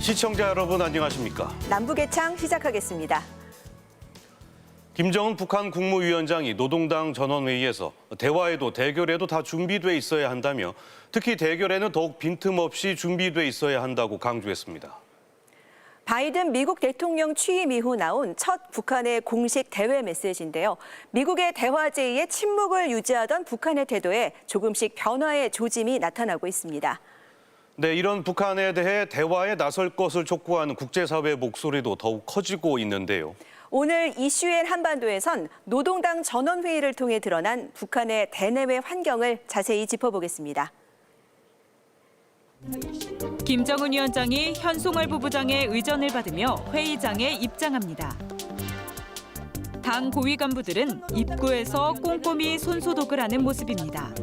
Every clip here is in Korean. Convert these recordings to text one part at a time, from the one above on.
시청자 여러분 안녕하십니까? 남북의 창 시작하겠습니다. 김정은 북한 국무위원장이 노동당 전원회의에서 대화에도 대결에도 다 준비돼 있어야 한다며 특히 대결에는 더욱 빈틈없이 준비돼 있어야 한다고 강조했습니다. 바이든 미국 대통령 취임 이후 나온 첫 북한의 공식 대외 메시지인데요. 미국의 대화 제의에 침묵을 유지하던 북한의 태도에 조금씩 변화의 조짐이 나타나고 있습니다. 네, 이런 북한에 대해 대화에 나설 것을 촉구하는 국제사회의 목소리도 더욱 커지고 있는데요. 오늘 이슈엔 한반도에선 노동당 전원회의를 통해 드러난 북한의 대내외 환경을 자세히 짚어보겠습니다. 김정은 위원장이 현송월 부부장의 의전을 받으며 회의장에 입장합니다. 당 고위 간부들은 입구에서 꼼꼼히 손소독을 하는 모습입니다.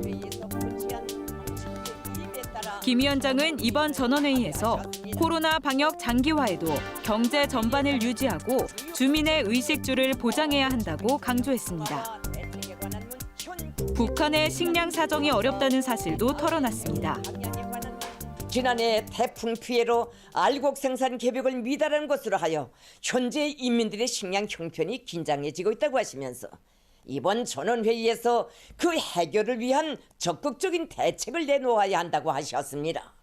김 위원장은 이번 전원회의에서 코로나 방역 장기화에도 경제 전반을 유지하고 주민의 의식주를 보장해야 한다고 강조했습니다. 북한의 식량 사정이 어렵다는 사실도 털어놨습니다. 지난해 태풍 피해로 알곡 생산 계획을 미달한 것으로 하여 현재 인민들의 식량 형편이 긴장해지고 있다고 하시면서 이번 전원회의에서 그 해결을 위한 적극적인 대책을 내놓아야 한다고 하셨습니다.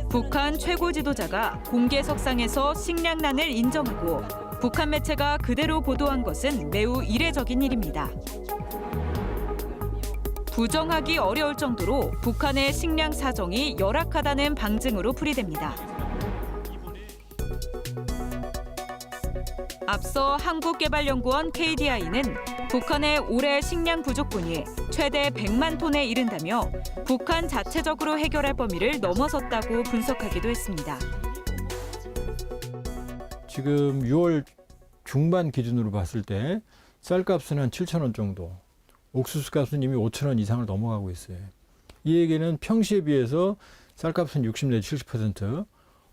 북한 최고 지도자가 공개석상에서 식량난을 인정하고 북한 매체가 그대로 보도한 것은 매우 이례적인 일입니다. 부정하기 어려울 정도로 북한의 식량 사정이 열악하다는 방증으로 풀이됩니다. 앞서 한국개발연구원 KDI는 북한의 올해 식량 부족분이 최대 100만 톤에 이른다며 북한 자체적으로 해결할 범위를 넘어섰다고 분석하기도 했습니다. 지금 6월 중반 기준으로 봤을 때 쌀값은 한 7,000원 정도, 옥수수값은 이미 5,000원 이상을 넘어가고 있어요. 이 얘기는 평시에 비해서 쌀값은 60 내지 70%,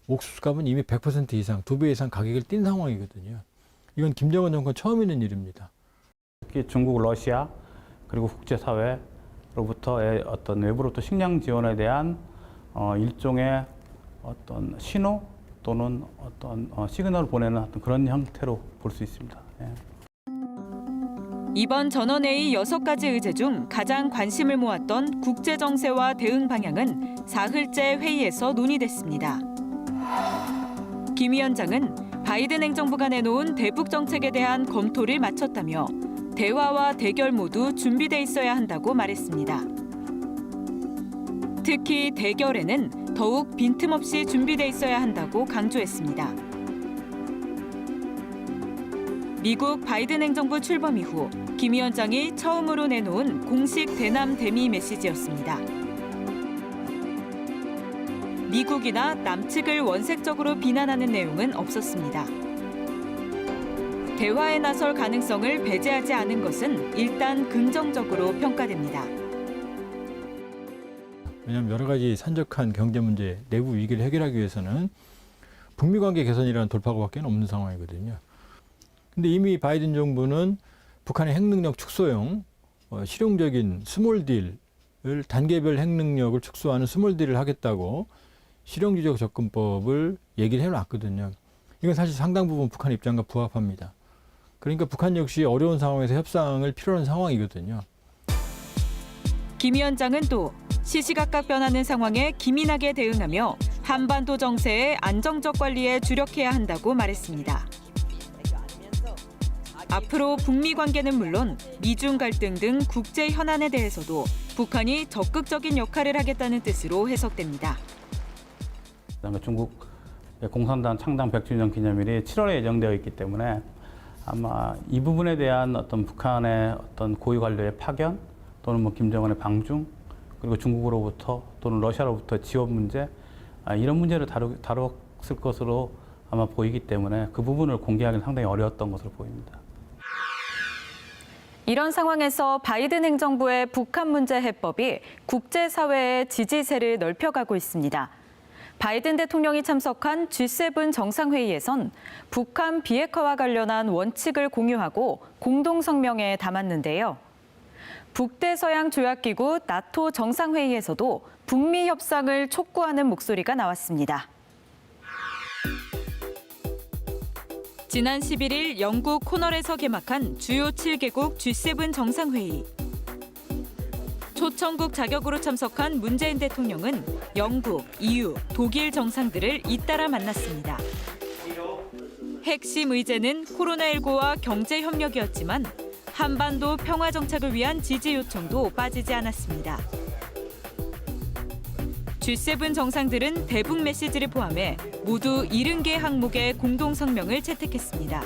옥수수값은 이미 100% 이상, 2배 이상 가격을 뛴 상황이거든요. 이건 김정은 정권 처음 있는 일입니다. 특히 중국, 러시아 그리고 국제사회로부터의 어떤 외부로부터 식량 지원에 대한 일종의 어떤 신호 또는 어떤 시그널을 보내는 어떤 그런 형태로 볼 수 있습니다. 예. 이번 전원회의 6가지 의제 중 가장 관심을 모았던 국제정세와 대응 방향은 사흘째 회의에서 논의됐습니다. 김 위원장은 바이든 행정부가 내놓은 대북 정책에 대한 검토를 마쳤다며 대화와 대결 모두 준비돼 있어야 한다고 말했습니다. 특히 대결에는 더욱 빈틈없이 준비돼 있어야 한다고 강조했습니다. 미국 바이든 행정부 출범 이후 김 위원장이 처음으로 내놓은 공식 대남 대미 메시지였습니다. 미국이나 남측을 원색적으로 비난하는 내용은 없었습니다. 대화에 나설 가능성을 배제하지 않은 것은 일단 긍정적으로 평가됩니다. 왜냐하면 여러 가지 산적한 경제 문제, 내부 위기를 해결하기 위해서는 북미 관계 개선이라는 돌파구밖에 없는 상황이거든요. 근데 이미 바이든 정부는 북한의 핵능력 축소용 실용적인 스몰 딜을 단계별 핵능력을 축소하는 스몰 딜을 하겠다고 실용주의적 접근법을 얘기를 해놨거든요. 이건 사실 상당 부분 북한 입장과 부합합니다. 그러니까 북한 역시 어려운 상황에서 협상을 필요로 하는 상황이거든요. 김 위원장은 또 시시각각 변하는 상황에 기민하게 대응하며 한반도 정세의 안정적 관리에 주력해야 한다고 말했습니다. 앞으로 북미 관계는 물론 미중 갈등 등 국제 현안에 대해서도 북한이 적극적인 역할을 하겠다는 뜻으로 해석됩니다. 그다음에 중국 공산당 창당 100주년 기념일이 7월에 예정되어 있기 때문에 아마 이 부분에 대한 어떤 북한의 어떤 고위 관료의 파견 또는 뭐 김정은의 방중 그리고 중국으로부터 또는 러시아로부터 지원 문제 이런 문제를 다뤘을 것으로 아마 보이기 때문에 그 부분을 공개하기는 상당히 어려웠던 것으로 보입니다. 이런 상황에서 바이든 행정부의 북한 문제 해법이 국제사회의 지지세를 넓혀가고 있습니다. 바이든 대통령이 참석한 G7 정상회의에선 북한 비핵화와 관련한 원칙을 공유하고 공동성명에 담았는데요. 북대서양조약기구 나토 정상회의에서도 북미 협상을 촉구하는 목소리가 나왔습니다. 지난 11일 영국 코널에서 개막한 주요 7개국 G7 정상회의. 초청국 자격으로 참석한 문재인 대통령은 영국, EU, 독일 정상들을 잇따라 만났습니다. 핵심 의제는 코로나19와 경제 협력이었지만 한반도 평화 정착을 위한 지지 요청도 빠지지 않았습니다. G7 정상들은 대북 메시지를 포함해 모두 70개 항목의 공동 성명을 채택했습니다.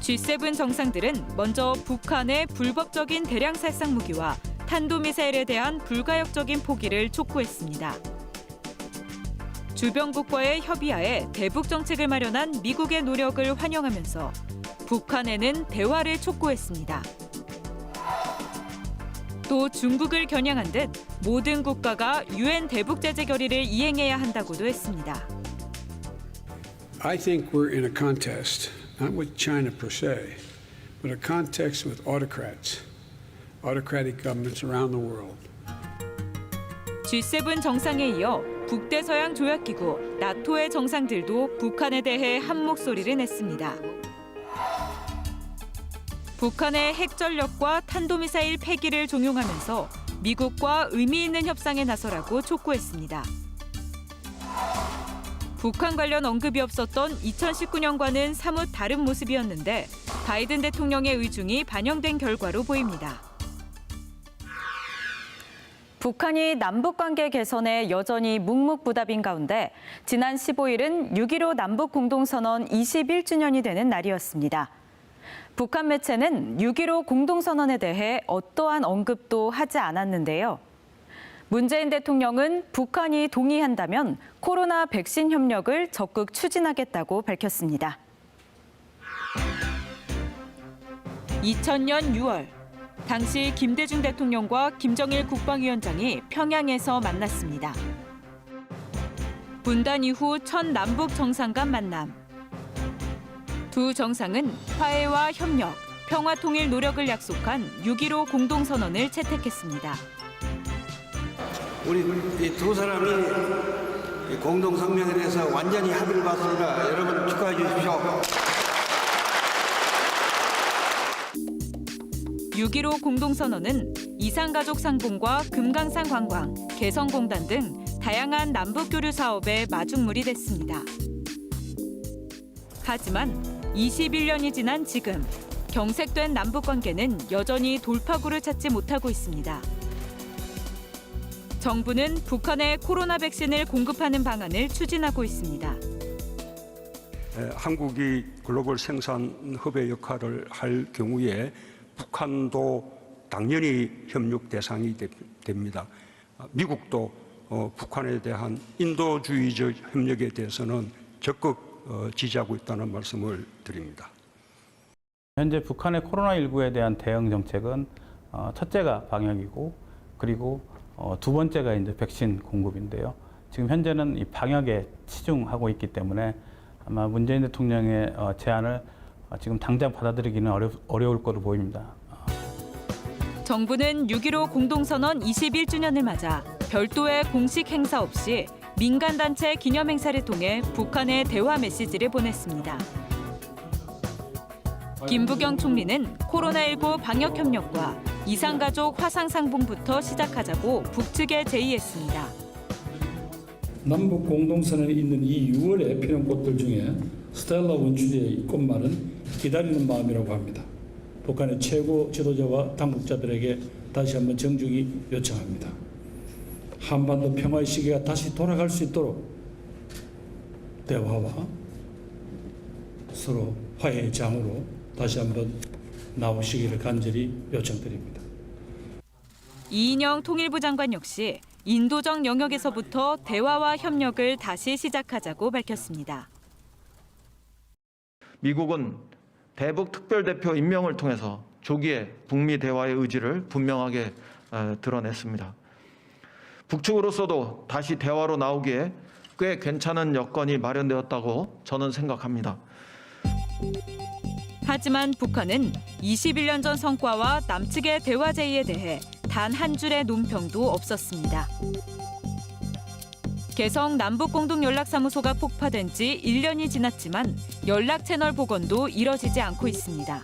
G7 정상들은 먼저 북한의 불법적인 대량 살상 무기와 탄도미사일에 대한 불가역적인 포기를 촉구했습니다. 주변국과의 협의하에 대북 정책을 마련한 미국의 노력을 환영하면서 북한에는 대화를 촉구했습니다. 또 중국을 겨냥한 듯 모든 국가가 유엔 대북 제재 결의를 이행해야 한다고도 했습니다. I think we're in a contest, not with China per se, but a contest with autocrats, autocratic governments around the world. G7 정상에 이어 북대서양 조약기구 나토의 정상들도 북한에 대해 한 목소리를 냈습니다. 북한의 핵 전력과 탄도미사일 폐기를 종용하면서 미국과 의미 있는 협상에 나서라고 촉구했습니다. 북한 관련 언급이 없었던 2019년과는 사뭇 다른 모습이었는데 바이든 대통령의 의중이 반영된 결과로 보입니다. 북한이 남북관계 개선에 여전히 묵묵부답인 가운데 지난 15일은 6.15 남북공동선언 21주년이 되는 날이었습니다. 북한 매체는 6.15 공동선언에 대해 어떠한 언급도 하지 않았는데요. 문재인 대통령은 북한이 동의한다면 코로나 백신 협력을 적극 추진하겠다고 밝혔습니다. 2000년 6월, 당시 김대중 대통령과 김정일 국방위원장이 평양에서 만났습니다. 분단 이후 첫 남북 정상 간 만남. 두 정상은 화해와 협력, 평화 통일 노력을 약속한 6.15 공동선언을 채택했습니다. 우리 이 두 사람이 공동성명에 대해서 완전히 합의를 봤습니다. 여러분 축하해 주십시오. 6.15 공동선언은 이산가족 상봉과 금강산 관광, 개성공단 등 다양한 남북교류 사업에 마중물이 됐습니다. 하지만 21년이 지난 지금 경색된 남북관계는 여전히 돌파구를 찾지 못하고 있습니다. 정부는 북한에 코로나 백신을 공급하는 방안을 추진하고 있습니다. 한국이 글로벌 생산 허브의 역할을 할 경우에 북한도 당연히 협력 대상이 됩니다. 미국도 북한에 대한 인도주의적 협력에 대해서는 적극 지지하고 있다는 말씀을 드립니다. 현재 북한의 코로나19에 대한 대응 정책은 첫째가 방역이고 그리고 두 번째가 이제 백신 공급인데요. 지금 현재는 이 방역에 치중하고 있기 때문에 아마 문재인 대통령의 제안을 지금 당장 받아들이기는 어려울 거로 보입니다. 정부는 6.15 공동선언 21주년을 맞아 별도의 공식 행사 없이 민간단체 기념행사를 통해 북한에 대화 메시지를 보냈습니다. 김부겸 총리는 코로나19 방역 협력과 이산가족 화상상봉부터 시작하자고 북측에 제의했습니다. 남북 공동선언에 있는 이 6월의 피는꽃들 중에 스텔라 원추리의 꽃말은 기다리는 마음이라고 합니다. 북한의 최고 지도자와 당국자들에게 다시 한번 정중히 요청합니다. 한반도 평화의 시기가 다시 돌아갈 수 있도록 대화와 서로 화해의 장으로 다시 한번 나오시기를 간절히 요청드립니다. 이인영 통일부 장관 역시 인도적 영역에서부터 대화와 협력을 다시 시작하자고 밝혔습니다. 미국은 대북 특별대표 임명을 통해서 조기에 북미 대화의 의지를 분명하게 드러냈습니다. 북측으로서도 다시 대화로 나오기에 꽤 괜찮은 여건이 마련되었다고 저는 생각합니다. 하지만 북한은 21년 전 성과와 남측의 대화 제의에 대해 단 한 줄의 논평도 없었습니다. 개성 남북공동연락사무소가 폭파된 지 1년이 지났지만 연락 채널 복원도 이뤄지지 않고 있습니다.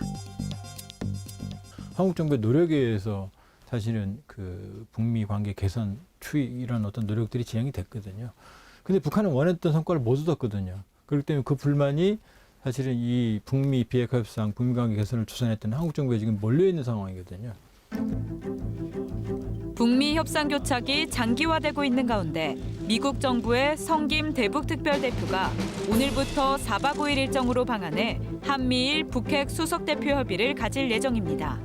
한국 정부의 노력에 의해서 사실은 그 북미 관계 개선, 추이 이런 어떤 노력들이 진행이 됐거든요. 근데 북한은 원했던 성과를 못 얻었거든요. 그렇기 때문에 그 불만이 사실은 이 북미 비핵화 협상, 북미 관계 개선을 주선했던 한국 정부에 지금 몰려 있는 상황이거든요. 북미 협상 교착이 장기화되고 있는 가운데 미국 정부의 성김 대북특별대표가 오늘부터 4박 5일 일정으로 방한해 한미일 북핵 수석대표 협의를 가질 예정입니다.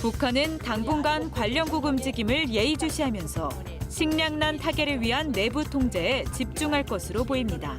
북한은 당분간 관련국 움직임을 예의주시하면서 식량난 타결을 위한 내부 통제에 집중할 것으로 보입니다.